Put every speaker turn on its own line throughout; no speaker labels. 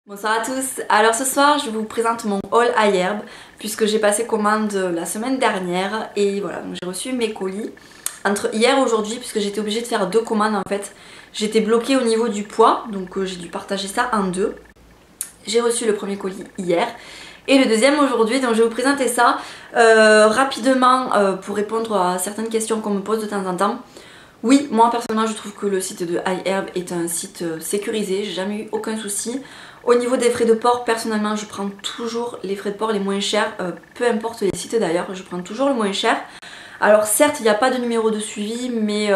Bonsoir à tous, alors ce soir je vous présente mon haul iHerb puisque j'ai passé commande la semaine dernière et voilà, donc j'ai reçu mes colis entre hier et aujourd'hui puisque j'étais obligée de faire deux commandes en fait. J'étais bloquée au niveau du poids donc j'ai dû partager ça en deux. J'ai reçu le premier colis hier et le deuxième aujourd'hui, donc je vais vous présenter ça rapidement pour répondre à certaines questions qu'on me pose de temps en temps. Oui, moi personnellement je trouve que le site de iHerb est un site sécurisé, j'ai jamais eu aucun souci. Au niveau des frais de port, personnellement je prends toujours les frais de port les moins chers, peu importe les sites d'ailleurs, je prends toujours le moins cher. Alors certes il n'y a pas de numéro de suivi mais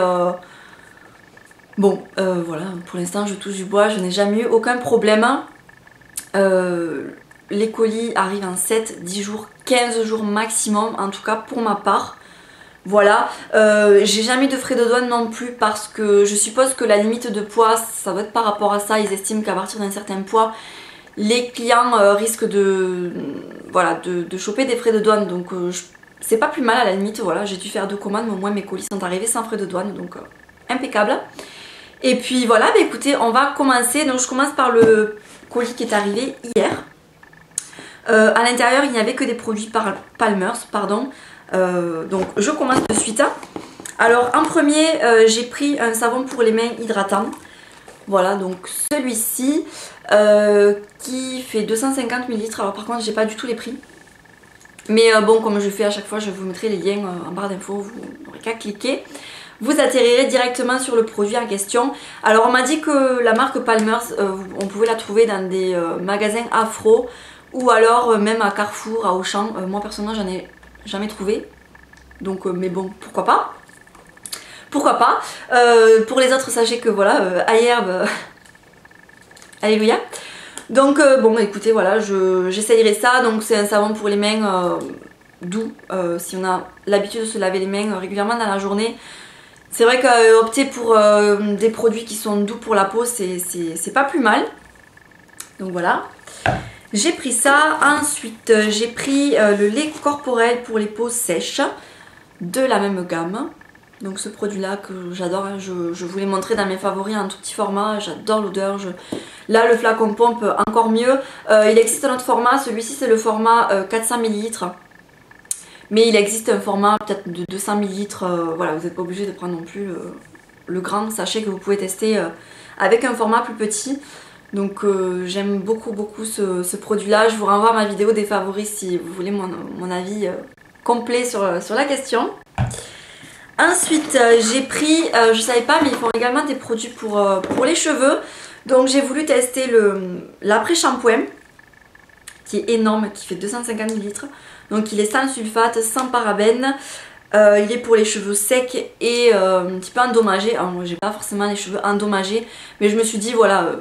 bon voilà, pour l'instant je touche du bois, je n'ai jamais eu aucun problème. Les colis arrivent en 7, 10 jours, 15 jours maximum en tout cas pour ma part. Voilà, j'ai jamais de frais de douane non plus parce que je suppose que la limite de poids, ça va être par rapport à ça. Ils estiment qu'à partir d'un certain poids, les clients risquent de, voilà, de choper des frais de douane. Donc c'est pas plus mal à la limite, voilà, j'ai dû faire deux commandes, mais au moins mes colis sont arrivés sans frais de douane, donc impeccable. Et puis voilà, bah, écoutez, on va commencer. Donc je commence par le colis qui est arrivé hier. À l'intérieur, il n'y avait que des produits Palmer's, pardon. Donc je commence de suite. Alors en premier j'ai pris un savon pour les mains hydratant. Voilà, donc celui-ci qui fait 250 ml. Alors par contre j'ai pas du tout les prix. Mais bon, comme je fais à chaque fois, je vous mettrai les liens en barre d'infos, vous n'aurez qu'à cliquer. Vous atterrirez directement sur le produit en question. Alors on m'a dit que la marque Palmer's, on pouvait la trouver dans des magasins afro ou alors même à Carrefour, à Auchan. Moi personnellement j'en ai jamais trouvé, donc mais bon, pourquoi pas, pourquoi pas. Pour les autres, sachez que voilà, iHerb, alléluia. Donc bon, écoutez, voilà, j'essayerai ça. Donc c'est un savon pour les mains doux, si on a l'habitude de se laver les mains régulièrement dans la journée. C'est vrai qu'opter pour des produits qui sont doux pour la peau, c'est pas plus mal. Donc voilà. J'ai pris ça, ensuite j'ai pris le lait corporel pour les peaux sèches de la même gamme. Donc ce produit là que j'adore, hein, je vous l'ai montré dans mes favoris en tout petit format, j'adore l'odeur. Là le flacon pompe encore mieux. Il existe un autre format, celui-ci c'est le format 400 ml. Mais il existe un format peut-être de 200 ml, voilà, vous n'êtes pas obligé de prendre non plus le grand. Sachez que vous pouvez tester avec un format plus petit. Donc j'aime beaucoup ce produit là. Je vous renvoie à ma vidéo des favoris si vous voulez mon avis complet sur la question. Ensuite j'ai pris, je savais pas mais ils font également des produits pour les cheveux. Donc j'ai voulu tester l'après-shampoing qui est énorme, qui fait 250 ml. Donc il est sans sulfate, sans parabènes. Il est pour les cheveux secs et un petit peu endommagés. Alors moi j'ai pas forcément les cheveux endommagés, mais je me suis dit voilà,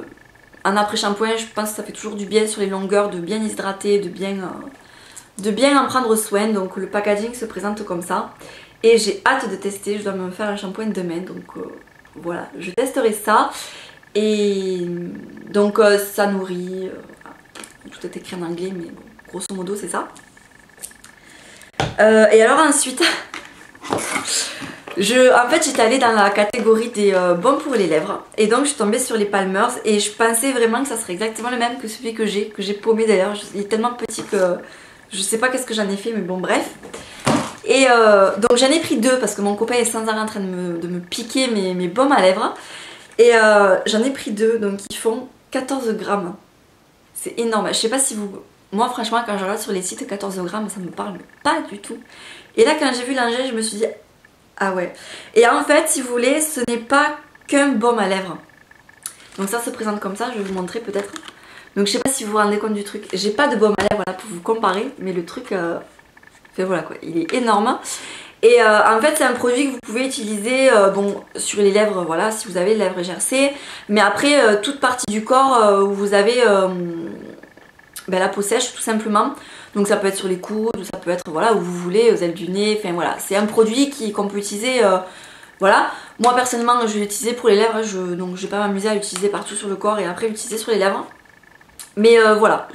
un après-shampoing, je pense que ça fait toujours du bien sur les longueurs, de bien hydrater, de bien en prendre soin. Donc le packaging se présente comme ça. Et j'ai hâte de tester, je dois me faire un shampoing demain. Donc voilà, je testerai ça. Et donc ça nourrit, tout est écrit en anglais mais bon, grosso modo c'est ça. Et alors ensuite... En fait j'étais allée dans la catégorie des baumes pour les lèvres et donc je suis tombée sur les Palmer's et je pensais vraiment que ça serait exactement le même que celui que j'ai paumé d'ailleurs. Il est tellement petit que je sais pas qu'est-ce que j'en ai fait, mais bon bref. Et donc j'en ai pris deux parce que mon copain est sans arrêt en train de me piquer mes baumes à lèvres. Et j'en ai pris deux, donc ils font 14 grammes. C'est énorme, je sais pas si vous... Moi franchement quand je regarde sur les sites 14 grammes ça me parle pas du tout. Et là quand j'ai vu l'engin je me suis dit ah ouais. Et en fait si vous voulez ce n'est pas qu'un baume à lèvres. Donc ça se présente comme ça, je vais vous montrer peut-être. Donc je sais pas si vous vous rendez compte du truc. J'ai pas de baume à lèvres là pour vous comparer, mais le truc fait voilà quoi, il est énorme. Et en fait c'est un produit que vous pouvez utiliser bon, sur les lèvres, voilà, si vous avez les lèvres gercées. Mais après toute partie du corps où vous avez ben, la peau sèche tout simplement. Donc ça peut être sur les coudes, ça peut être voilà où vous voulez, aux ailes du nez, enfin voilà. C'est un produit qu'on peut utiliser, voilà. Moi personnellement je vais l'utiliser pour les lèvres, donc je vais pas m'amuser à l'utiliser partout sur le corps et après l'utiliser sur les lèvres. Mais voilà,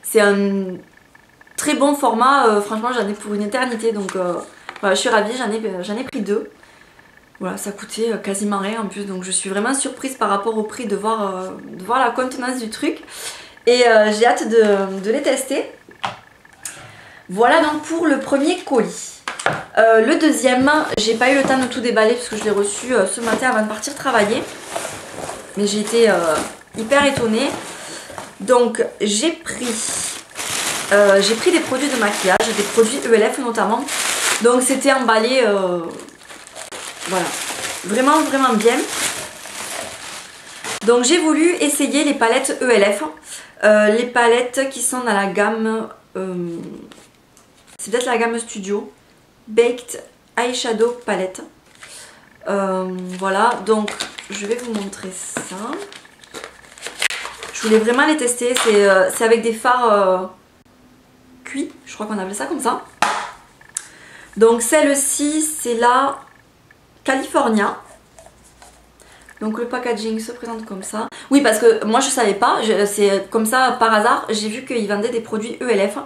c'est un très bon format, franchement j'en ai pour une éternité. Donc voilà, je suis ravie, j'en ai pris deux. Voilà, ça coûtait quasiment rien en plus, donc je suis vraiment surprise par rapport au prix de voir la contenance du truc. Et j'ai hâte de les tester. Voilà donc pour le premier colis. Le deuxième, j'ai pas eu le temps de tout déballer parce que je l'ai reçu ce matin avant de partir travailler. Mais j'ai été hyper étonnée. Donc j'ai pris des produits de maquillage, des produits ELF notamment. Donc c'était emballé, voilà, vraiment vraiment bien. Donc j'ai voulu essayer les palettes ELF. Les palettes qui sont dans la gamme, c'est peut-être la gamme Studio, Baked Eyeshadow Palette. Voilà, donc je vais vous montrer ça. Je voulais vraiment les tester, c'est avec des fards cuits, je crois qu'on appelle ça comme ça. Donc celle-ci c'est la California. Donc le packaging se présente comme ça. Oui, parce que moi je savais pas, c'est comme ça par hasard, j'ai vu qu'ils vendaient des produits ELF.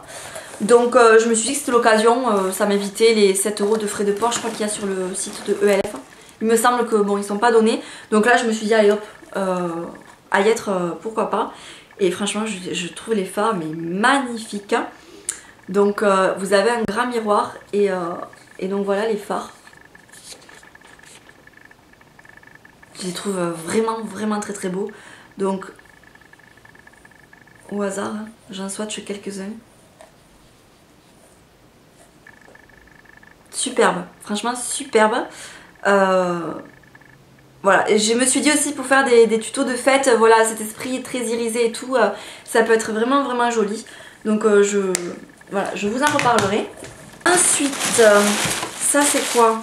Donc je me suis dit que c'était l'occasion, ça m'évitait les 7 € de frais de port, je crois qu'il y a sur le site de ELF. Il me semble que bon, ils sont pas donnés. Donc là je me suis dit allez hop, à y être, pourquoi pas. Et franchement je trouve les fards mais magnifiques. Donc vous avez un grand miroir et donc voilà les fards. Je les trouve vraiment très très beaux. Donc au hasard, hein, j'en swatch quelques-uns. Superbe, franchement superbe. Voilà, et je me suis dit aussi pour faire des tutos de fête, voilà, cet esprit très irisé et tout, ça peut être vraiment joli. Donc voilà, je vous en reparlerai. Ensuite, ça c'est quoi?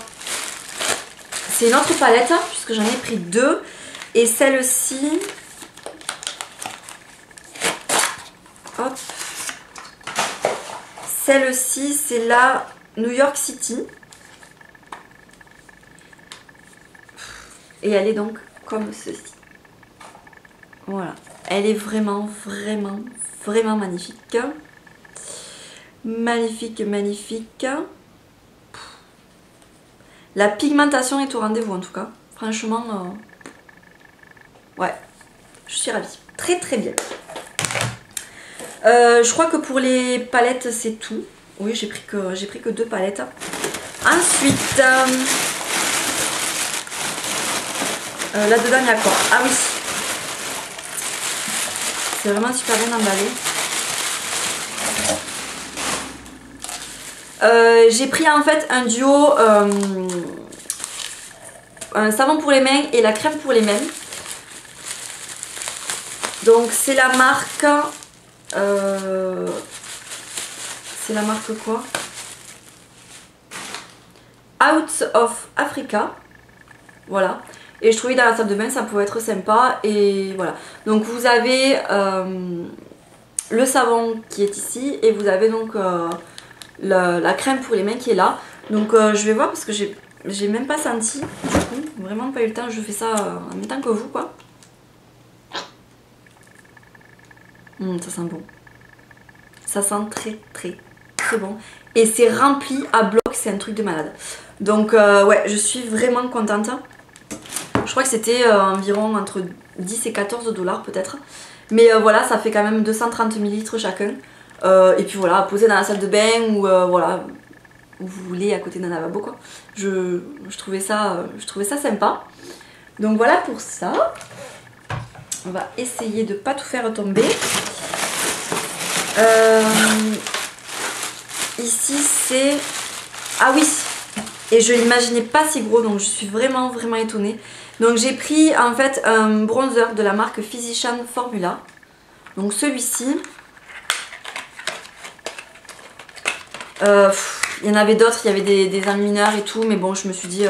C'est une autre palette, puisque j'en ai pris deux. Et celle-ci, hop, celle-ci c'est la New York City. Et elle est donc comme ceci. Voilà, elle est vraiment magnifique. Magnifique. La pigmentation est au rendez-vous en tout cas. Franchement, ouais, je suis ravie. Très bien. Je crois que pour les palettes c'est tout. Oui, j'ai pris que deux palettes. Ensuite, là-dedans il y a quoi? Ah oui, c'est vraiment super bien emballé. J'ai pris en fait un duo, un savon pour les mains et la crème pour les mains. Donc c'est la marque, quoi? Out of Africa. Voilà. Et je trouvais dans la salle de bain ça pouvait être sympa. Et voilà. Donc vous avez le savon qui est ici. Et vous avez donc la crème pour les mains qui est là. Donc je vais voir parce que j'ai même pas senti. Du coup, vraiment pas eu le temps. Je fais ça en même temps que vous, quoi. Ça sent bon. Ça sent très bon. Et c'est rempli à bloc. C'est un truc de malade. Donc ouais, je suis vraiment contente. Je crois que c'était environ entre 10 et 14 $ peut-être. Mais voilà, ça fait quand même 230 ml chacun. Et puis voilà, poser dans la salle de bain ou voilà, où vous voulez, à côté d'un lavabo, quoi. Je trouvais ça sympa. Donc voilà pour ça. On va essayer de pas tout faire tomber. Ici c'est... Ah oui, et je l'imaginais pas si gros, donc je suis vraiment étonnée. Donc j'ai pris en fait un bronzer de la marque Physician Formula. Donc celui-ci. Il y en avait d'autres, il y avait des enlumineurs et tout, mais bon, je me suis dit,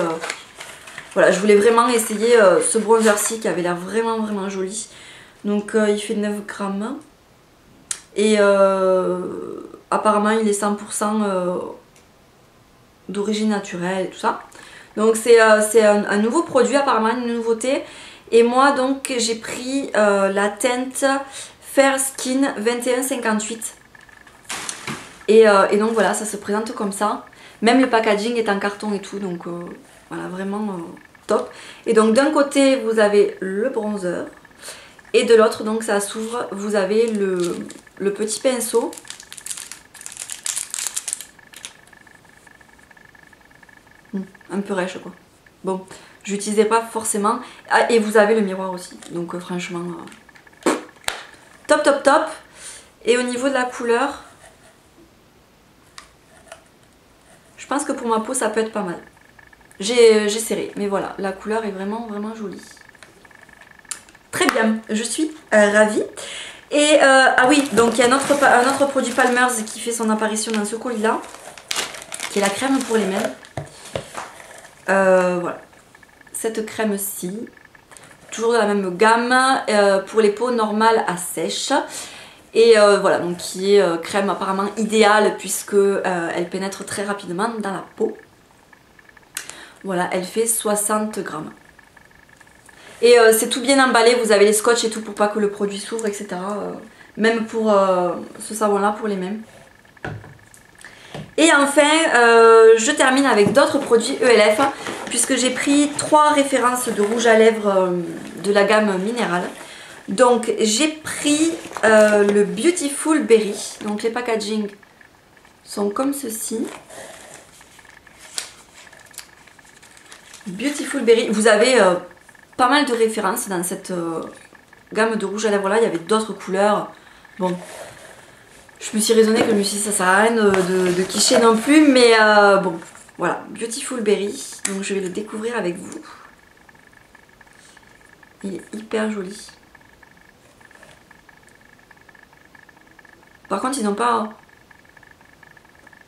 voilà, je voulais vraiment essayer ce bronzer-ci qui avait l'air vraiment joli. Donc il fait 9 grammes. Et apparemment il est 100% d'origine naturelle et tout ça. Donc c'est un nouveau produit, apparemment une nouveauté. Et moi donc j'ai pris la teinte Fair Skin 2158. Et donc voilà, ça se présente comme ça. Même le packaging est en carton et tout, donc voilà, vraiment top. Et donc d'un côté vous avez le bronzer Et de l'autre, donc ça s'ouvre, vous avez le petit pinceau. Un peu rêche quoi. Bon, je l'utilisais pas forcément. Ah, et vous avez le miroir aussi. Donc franchement, top top top. Et au niveau de la couleur, je pense que pour ma peau ça peut être pas mal. J'ai serré, mais voilà, la couleur est vraiment vraiment jolie. Très bien, je suis ravie. Et ah oui, donc il y a un autre produit Palmer's qui fait son apparition dans ce colis là, qui est la crème pour les mains. Voilà, cette crème-ci, toujours de la même gamme, pour les peaux normales à sèche. Et voilà, donc qui est crème apparemment idéale puisque elle pénètre très rapidement dans la peau. Voilà, elle fait 60 grammes. Et c'est tout bien emballé, vous avez les scotch et tout pour pas que le produit s'ouvre, etc. Même pour ce savon là, pour les mêmes. Et enfin, je termine avec d'autres produits ELF, puisque j'ai pris 3 références de rouge à lèvres de la gamme minérale. Donc j'ai pris le Beautiful Berry, donc les packaging sont comme ceci. Beautiful Berry, vous avez pas mal de références dans cette gamme de rouge à lèvres là, il y avait d'autres couleurs. Bon, je me suis raisonnée que je me suis dit ça sert à rien de quicher non plus, mais bon, voilà, Beautiful Berry, donc je vais le découvrir avec vous. Il est hyper joli. Par contre, ils n'ont pas...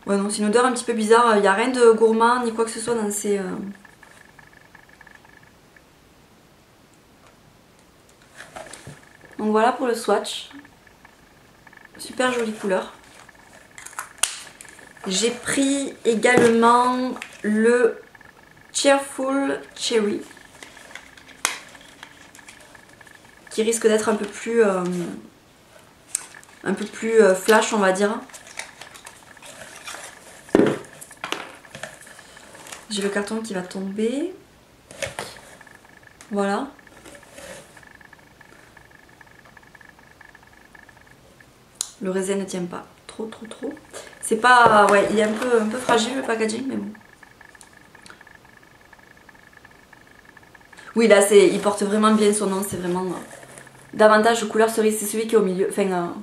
Ouais, non, c'est une odeur un petit peu bizarre, il n'y a rien de gourmand ni quoi que ce soit dans ces... Donc voilà pour le swatch. Super jolie couleur. J'ai pris également le Cheerful Cherry, qui risque d'être un peu plus flash, on va dire. J'ai le carton qui va tomber. Voilà. Le raisin ne tient pas trop. C'est pas... Ouais, il est un peu fragile le packaging, mais bon. Oui, là, il porte vraiment bien son nom. C'est vraiment davantage couleur cerise. C'est celui qui est au milieu. Enfin...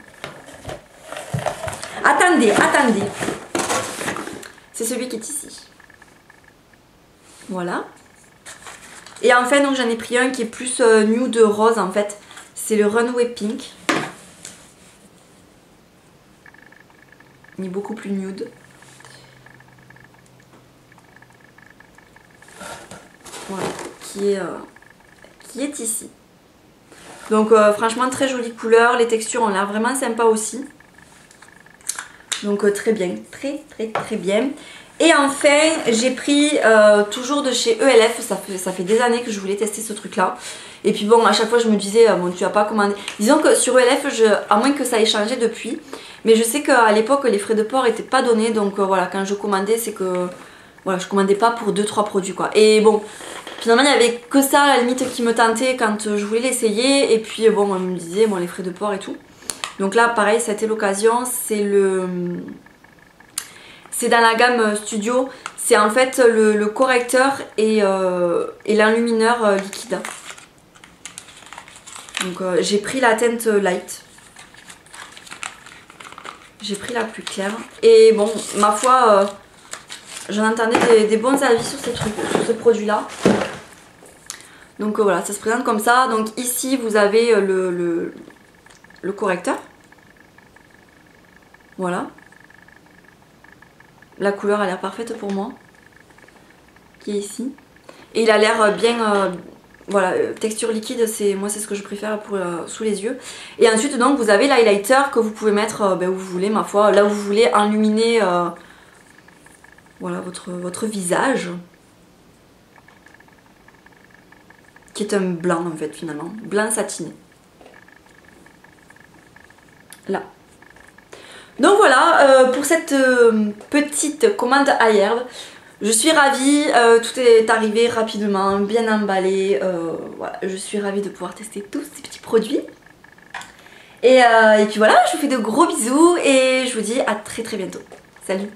Attendez. C'est celui qui est ici. Voilà. Et enfin, donc j'en ai pris un qui est plus nude rose en fait. C'est le Runway Pink. Il est beaucoup plus nude. Voilà, qui est ici. Donc franchement très jolie couleur, les textures ont l'air vraiment sympa aussi. Donc très bien, très bien. Et enfin j'ai pris toujours de chez ELF, ça fait des années que je voulais tester ce truc là. Et puis bon, à chaque fois je me disais, bon tu vas pas commander. Disons que sur ELF, à moins que ça ait changé depuis, mais je sais qu'à l'époque les frais de port n'étaient pas donnés. Donc voilà, quand je commandais c'est que voilà, je commandais pas pour 2-3 produits quoi. Et bon, finalement il n'y avait que ça à la limite qui me tentait quand je voulais l'essayer. Et puis bon, on me disait bon les frais de port et tout. Donc là pareil, c'était l'occasion, c'est dans la gamme Studio. C'est en fait le correcteur et l'enlumineur liquide. Donc j'ai pris la teinte light. J'ai pris la plus claire. Et bon, ma foi, j'en entendais des bons avis sur ces trucs, sur ce produit là. Donc voilà, ça se présente comme ça. Donc ici vous avez le correcteur. Voilà. La couleur a l'air parfaite pour moi. Qui est ici. Et il a l'air bien... voilà, texture liquide, moi c'est ce que je préfère pour sous les yeux. Et ensuite donc vous avez l'highlighter que vous pouvez mettre où vous voulez, ma foi, là où vous voulez enluminer voilà, votre visage. Qui est un blanc en fait finalement, blanc satiné. Là. Donc voilà pour cette petite commande à herbe. je suis ravie, tout est arrivé rapidement, bien emballé, voilà, je suis ravie de pouvoir tester tous ces petits produits. Et puis voilà, je vous fais de gros bisous et je vous dis à très bientôt. Salut!